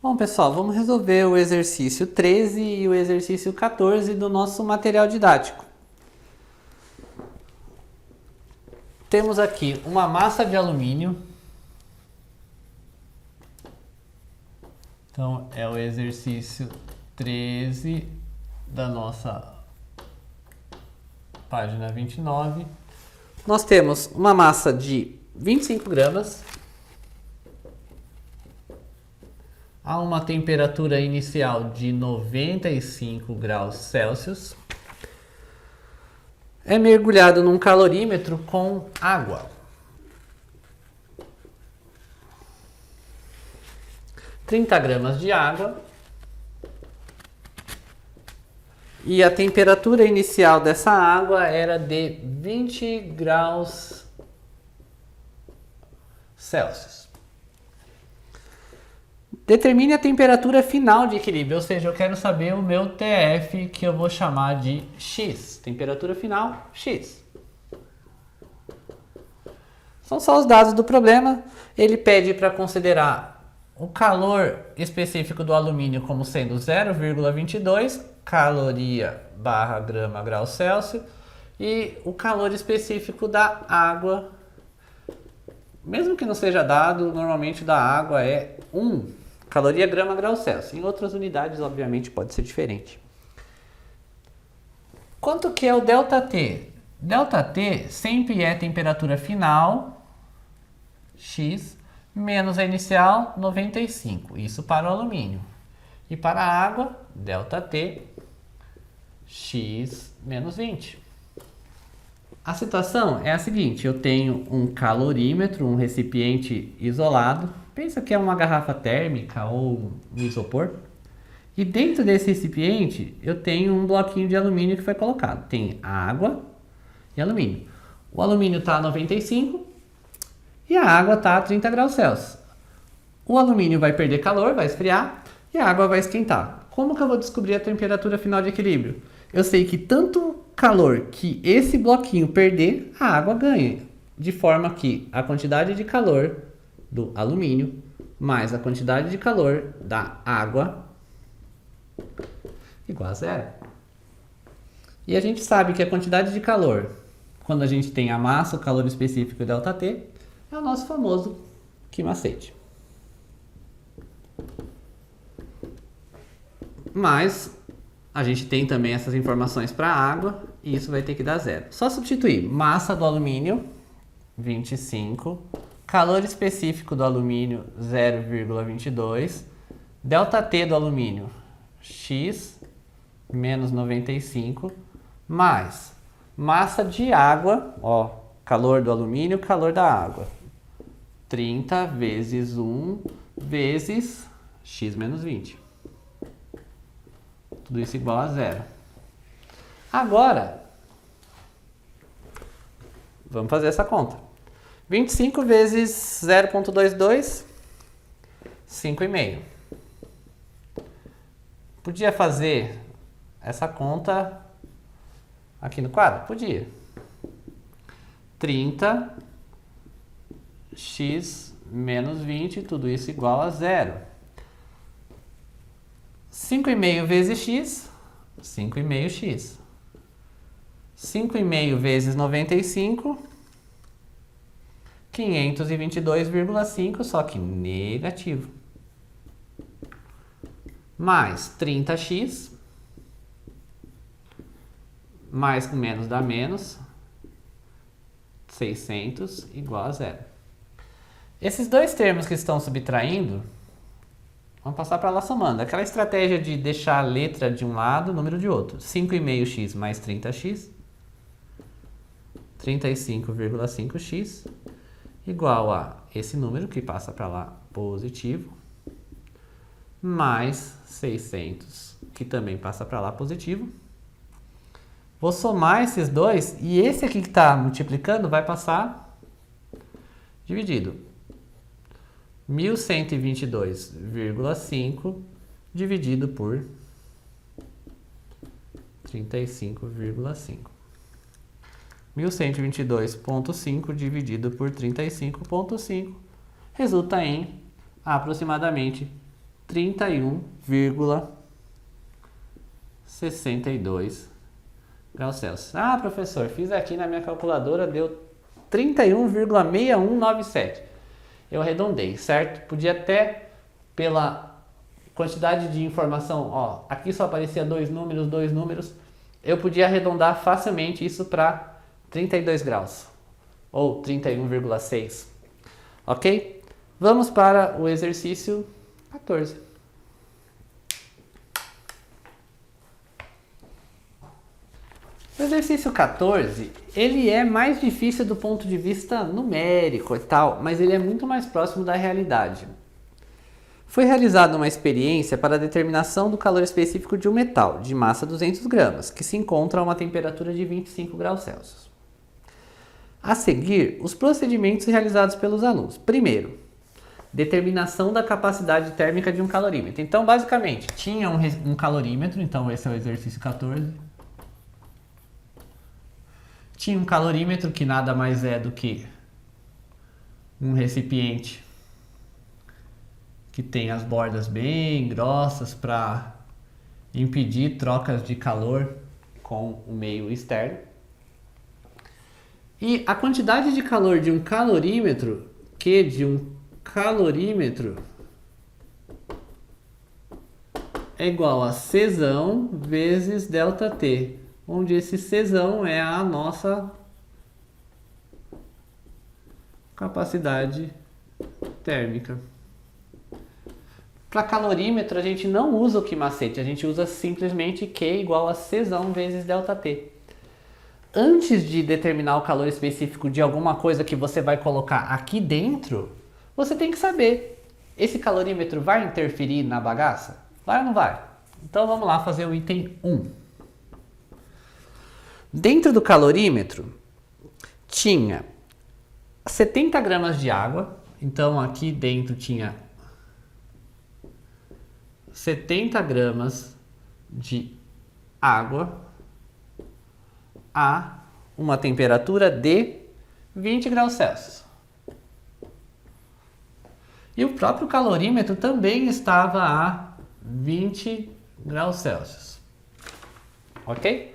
Bom, pessoal, vamos resolver o exercício 13 e o exercício 14 do nosso material didático. Temos aqui uma massa de alumínio. Então, é o exercício 13 da nossa página 29. Nós temos uma massa de 25 gramas. A uma temperatura inicial de 95 graus Celsius. É mergulhado num calorímetro com água. 30 gramas de água. E a temperatura inicial dessa água era de 20 graus Celsius. Determine a temperatura final de equilíbrio, ou seja, eu quero saber o meu TF, que eu vou chamar de X. Temperatura final, X. São só os dados do problema. Ele pede para considerar o calor específico do alumínio como sendo 0,22 caloria barra grama grau Celsius e o calor específico da água, mesmo que não seja dado, normalmente da água é 1 caloria grama grau Celsius. Em outras unidades, obviamente, pode ser diferente. Quanto que é o ΔT? ΔT sempre é temperatura final, X, menos a inicial, 95. Isso para o alumínio. E para a água, ΔT, X menos 20. A situação é a seguinte, eu tenho um calorímetro, um recipiente isolado, pensa que é uma garrafa térmica ou um isopor, e dentro desse recipiente eu tenho um bloquinho de alumínio que foi colocado. Tem água e alumínio. O alumínio está a 95 e a água está a 30 graus Celsius. O alumínio vai perder calor, vai esfriar, e a água vai esquentar. Como que eu vou descobrir a temperatura final de equilíbrio? Eu sei que tanto calor que esse bloquinho perder, a água ganha. De forma que a quantidade de calor do alumínio mais a quantidade de calor da água igual a zero. E a gente sabe que a quantidade de calor, quando a gente tem a massa, o calor específico ΔT, é o nosso famoso quimacete. Mas a gente tem também essas informações para a água e isso vai ter que dar zero. Só substituir massa do alumínio, 25, calor específico do alumínio, 0,22, ΔT do alumínio, X, menos 95, mais massa de água, ó, calor do alumínio, calor da água, 30 vezes 1 vezes X menos 20. Tudo isso igual a zero. Agora, vamos fazer essa conta. 25 vezes 0,22, 5,5. Podia fazer essa conta aqui no quadro? Podia. 30 x menos 20, tudo isso igual a zero. 5,5 vezes x, 5,5x. 5,5 vezes 95, 522,5, só que negativo. Mais 30x, mais com menos dá menos, 600 igual a zero. Esses dois termos que estão subtraindo, vamos passar para lá somando. Aquela estratégia de deixar a letra de um lado, número de outro. 5,5x mais 30x, 35,5x, igual a esse número que passa para lá, positivo, mais 600, que também passa para lá, positivo. Vou somar esses dois e esse aqui que está multiplicando vai passar dividido. 1122,5 dividido por 35,5. 1122,5 dividido por 35,5 resulta em aproximadamente 31,62 graus Celsius. Ah, professor, fiz aqui na minha calculadora, deu 31,6197. Eu arredondei, certo? Podia até, pela quantidade de informação, ó, aqui só aparecia dois números, eu podia arredondar facilmente isso para 32 graus, ou 31,6, ok? Vamos para o exercício 14. O exercício 14, ele é mais difícil do ponto de vista numérico e tal, mas ele é muito mais próximo da realidade. Foi realizada uma experiência para a determinação do calor específico de um metal, de massa 200 gramas, que se encontra a uma temperatura de 25 graus Celsius. A seguir, os procedimentos realizados pelos alunos. Primeiro, determinação da capacidade térmica de um calorímetro. Então, basicamente, tinha um calorímetro, então esse é o exercício 14. Tinha um calorímetro que nada mais é do que um recipiente que tem as bordas bem grossas para impedir trocas de calor com o meio externo. E a quantidade de calor de um calorímetro, é igual a Czão vezes ΔT, onde esse Czão é a nossa capacidade térmica. Para calorímetro, a gente não usa o que macete, a gente usa simplesmente Q igual a Czão vezes ΔT. Antes de determinar o calor específico de alguma coisa que você vai colocar aqui dentro, você tem que saber, esse calorímetro vai interferir na bagaça? Vai ou não vai? Então vamos lá fazer o item 1. Dentro do calorímetro tinha 70 gramas de água, então aqui dentro tinha 70 gramas de água a uma temperatura de 20 graus Celsius. E o próprio calorímetro também estava a 20 graus Celsius. Ok?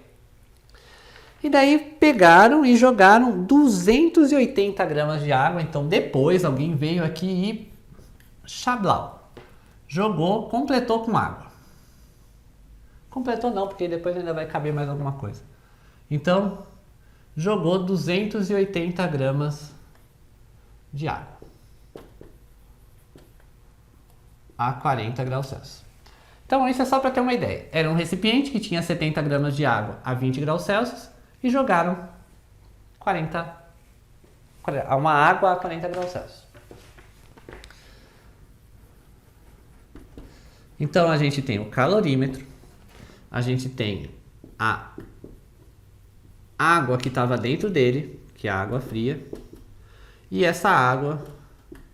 E daí pegaram e jogaram 280 gramas de água. Então depois alguém veio aqui e chablau. Jogou, completou com água. Completou não, porque depois ainda vai caber mais alguma coisa. Então, jogou 280 gramas de água a 40 graus Celsius. Então, isso é só para ter uma ideia. Era um recipiente que tinha 70 gramas de água a 20 graus Celsius e jogaram uma água a 40 graus Celsius. Então, a gente tem o calorímetro, a gente tem a água que estava dentro dele, que é a água fria, e essa água,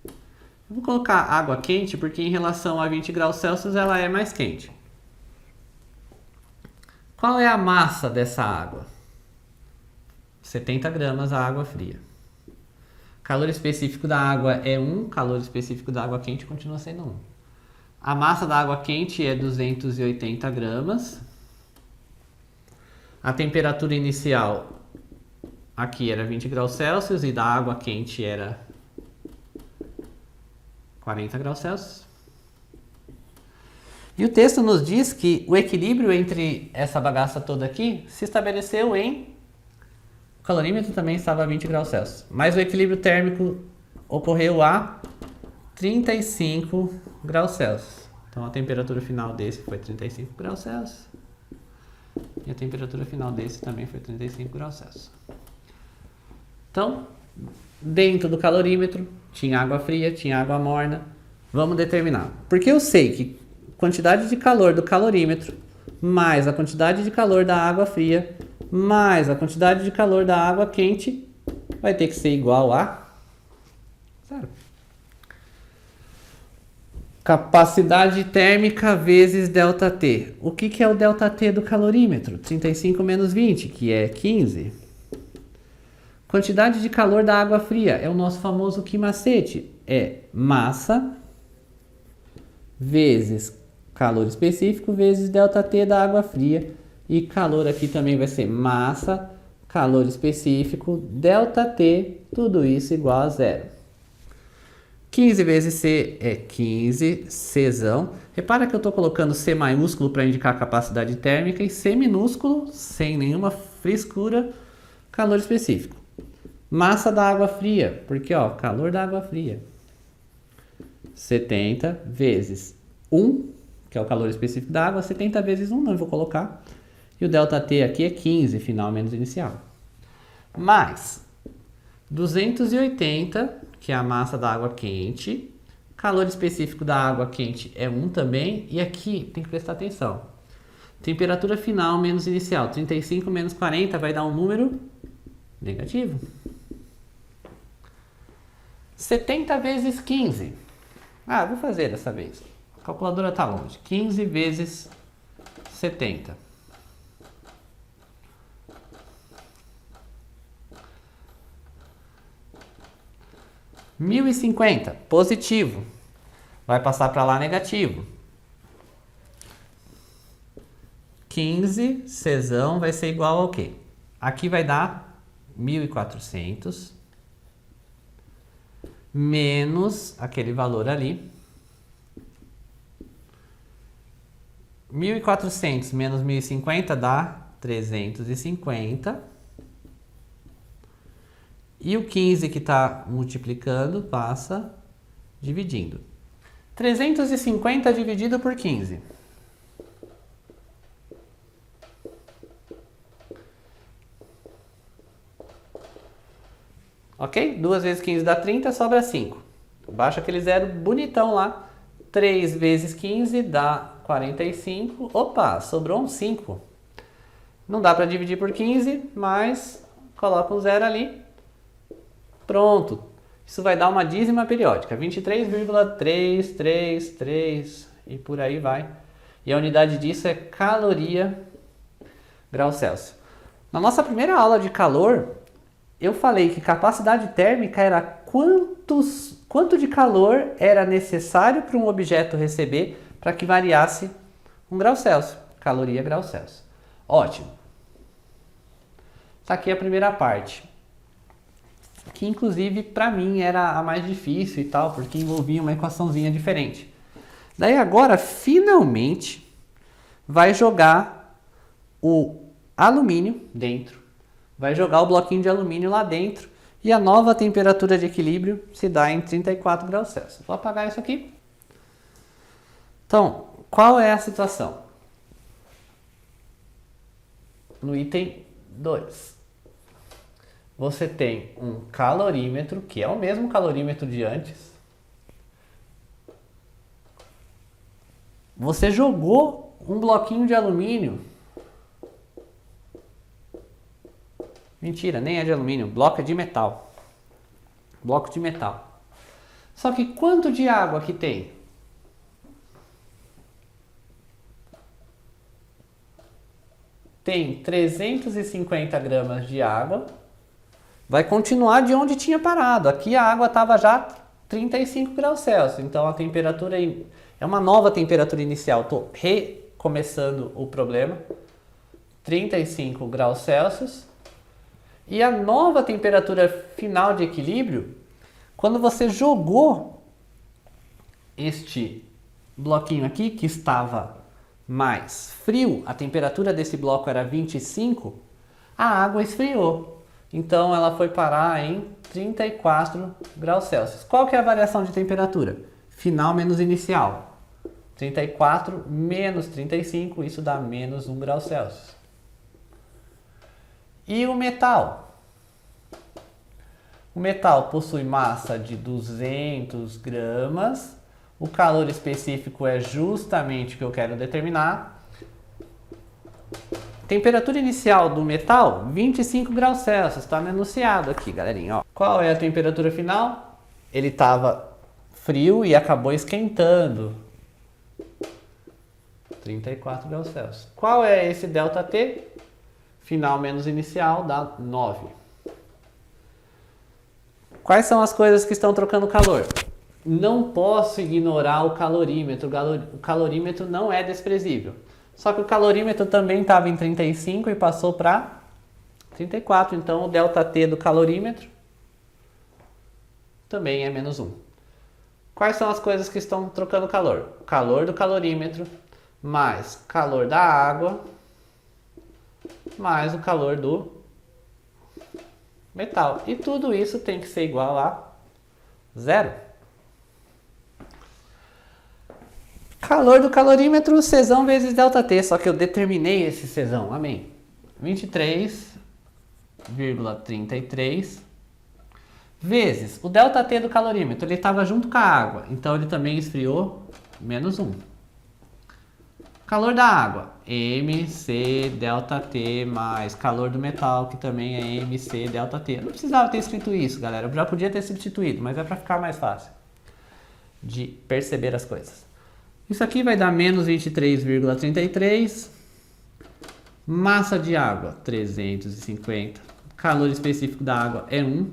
eu vou colocar água quente porque em relação a 20 graus Celsius ela é mais quente. Qual é a massa dessa água? 70 gramas a água fria. Calor específico da água é 1, calor específico da água quente continua sendo 1. A massa da água quente é 280 gramas. A temperatura inicial aqui era 20 graus Celsius e da água quente era 40 graus Celsius. E o texto nos diz que o equilíbrio entre essa bagaça toda aqui se estabeleceu em... O calorímetro também estava a 20 graus Celsius. Mas o equilíbrio térmico ocorreu a 35 graus Celsius. Então a temperatura final desse foi 35 graus Celsius. E a temperatura final desse também foi 35 graus Celsius. Então, dentro do calorímetro, tinha água fria, tinha água morna. Vamos determinar. Porque eu sei que a quantidade de calor do calorímetro mais a quantidade de calor da água fria mais a quantidade de calor da água quente vai ter que ser igual a 0. Capacidade térmica vezes ΔT. O que é o ΔT do calorímetro? 35 menos 20, que é 15. Quantidade de calor da água fria é o nosso famoso que macete. É massa vezes calor específico vezes ΔT da água fria. E calor aqui também vai ser massa, calor específico, ΔT, tudo isso igual a zero. 15 vezes C é 15, Czão. Repara que eu estou colocando C maiúsculo para indicar a capacidade térmica e C minúsculo, sem nenhuma frescura, calor específico. Massa da água fria, porque ó, calor da água fria. 70 vezes 1, que é o calor específico da água, 70 vezes 1, não vou colocar. E o ΔT aqui é 15, final menos inicial. Mais 280, que é a massa da água quente. Calor específico da água quente é 1 também. E aqui tem que prestar atenção. Temperatura final menos inicial. 35 menos 40 vai dar um número negativo. 70 vezes 15. Ah, vou fazer dessa vez. A calculadora está longe. 15 vezes 70. 1050, positivo. Vai passar para lá negativo. 15, Czão vai ser igual ao quê? Aqui vai dar 1400 menos aquele valor ali. 1400 menos 1050 dá 350. E o 15 que está multiplicando passa dividindo. 350 dividido por 15. Ok? 2 vezes 15 dá 30, sobra 5. Baixa aquele zero bonitão lá. 3 vezes 15 dá 45. Opa, sobrou um 5. Não dá para dividir por 15, mas coloca um zero ali. Pronto, isso vai dar uma dízima periódica, 23,333 e por aí vai. E a unidade disso é caloria grau Celsius. Na nossa primeira aula de calor, eu falei que capacidade térmica era quanto de calor era necessário para um objeto receber para que variasse um grau Celsius, caloria grau Celsius. Ótimo. Está aqui a primeira parte, que inclusive para mim era a mais difícil e tal, porque envolvia uma equaçãozinha diferente. Daí agora, finalmente, vai jogar o alumínio dentro, vai jogar o bloquinho de alumínio lá dentro, e a nova temperatura de equilíbrio se dá em 34 graus Celsius. Vou apagar isso aqui. Então, qual é a situação? No item 2. Você tem um calorímetro, que é o mesmo calorímetro de antes. Você jogou um bloquinho de alumínio. Mentira, nem é de alumínio, bloco é de metal. Bloco de metal. Só que quanto de água que tem? Tem 350 gramas de água. Vai continuar de onde tinha parado. Aqui a água estava já 35 graus Celsius. Então a temperatura é uma nova temperatura inicial. Estou recomeçando o problema. 35 graus Celsius. E a nova temperatura final de equilíbrio, quando você jogou este bloquinho aqui, que estava mais frio, a temperatura desse bloco era 25, a água esfriou. Então ela foi parar em 34 graus Celsius. Qual que é a variação de temperatura? Final menos inicial. 34 menos 35, isso dá menos 1 grau Celsius. E o metal? O metal possui massa de 200 gramas. O calor específico é justamente o que eu quero determinar. Temperatura inicial do metal, 25 graus Celsius. Está enunciado aqui, galerinha. Ó. Qual é a temperatura final? Ele estava frio e acabou esquentando. 34 graus Celsius. Qual é esse ΔT? Final menos inicial dá 9. Quais são as coisas que estão trocando calor? não posso ignorar o calorímetro. O calorímetro não é desprezível. Só que o calorímetro também estava em 35 e passou para 34. Então o ΔT do calorímetro também é menos 1. Quais são as coisas que estão trocando calor? O calor do calorímetro mais calor da água mais o calor do metal. E tudo isso tem que ser igual a 0. Calor do calorímetro, Czão vezes ΔT, só que eu determinei esse Czão, amém. 23,33 vezes o ΔT do calorímetro, ele estava junto com a água, então ele também esfriou menos 1. Calor da água, mc∆T mais calor do metal, que também é mc∆T. Eu não precisava ter escrito isso, galera, eu já podia ter substituído, mas é para ficar mais fácil de perceber as coisas. Isso aqui vai dar menos 23,33. Massa de água, 350. Calor específico da água é 1.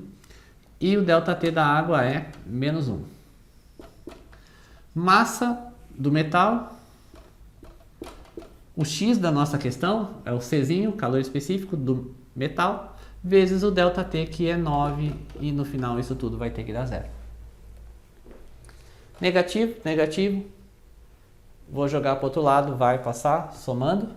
E o ΔT da água é menos 1. Massa do metal. O X da nossa questão é o Czinho, calor específico do metal, vezes o ΔT, que é 9. E no final isso tudo vai ter que dar 0. Negativo, negativo. Vou jogar para o outro lado, vai passar, somando.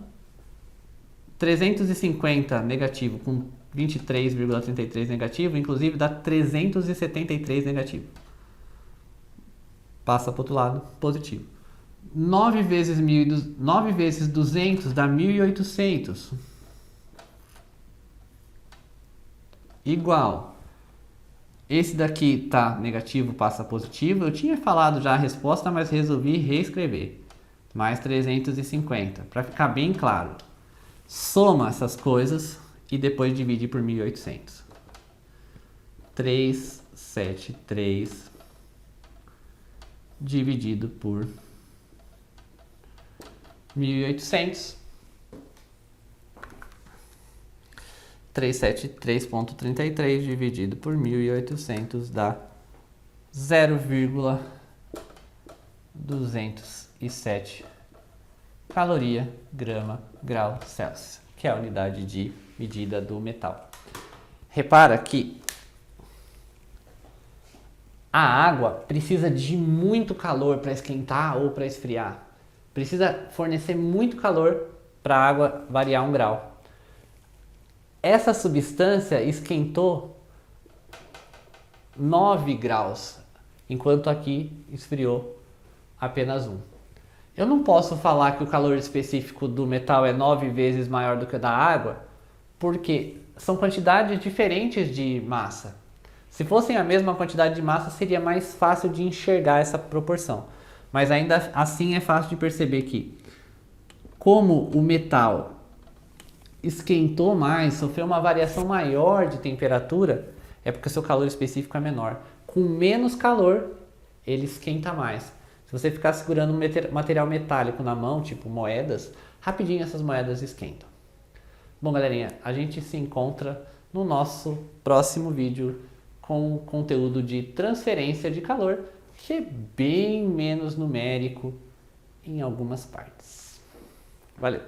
350 negativo com 23,33 negativo, inclusive dá 373 negativo. Passa para o outro lado, positivo. 9 vezes 200 dá 1.800. Igual. Esse daqui tá negativo, passa positivo. Eu tinha falado já a resposta, mas resolvi reescrever. Mais 350, para ficar bem claro. Soma essas coisas e depois divide por 1.800. 373 dividido por 1.800. 373.33 dividido por 1.800 dá 0,207 caloria grama grau Celsius, que é a unidade de medida do metal. Repara que a água precisa de muito calor para esquentar ou para esfriar. Precisa fornecer muito calor para a água variar 1 grau. Essa substância esquentou 9 graus, enquanto aqui esfriou apenas 1. Eu não posso falar que o calor específico do metal é 9 vezes maior do que o da água, porque são quantidades diferentes de massa. Se fossem a mesma quantidade de massa, seria mais fácil de enxergar essa proporção. Mas ainda assim é fácil de perceber que, como o metal esquentou mais, sofreu uma variação maior de temperatura, é porque o seu calor específico é menor. Com menos calor, ele esquenta mais. Se você ficar segurando um material metálico na mão, tipo moedas, rapidinho essas moedas esquentam. Bom, galerinha, a gente se encontra no nosso próximo vídeo com conteúdo de transferência de calor, que é bem menos numérico em algumas partes. Valeu!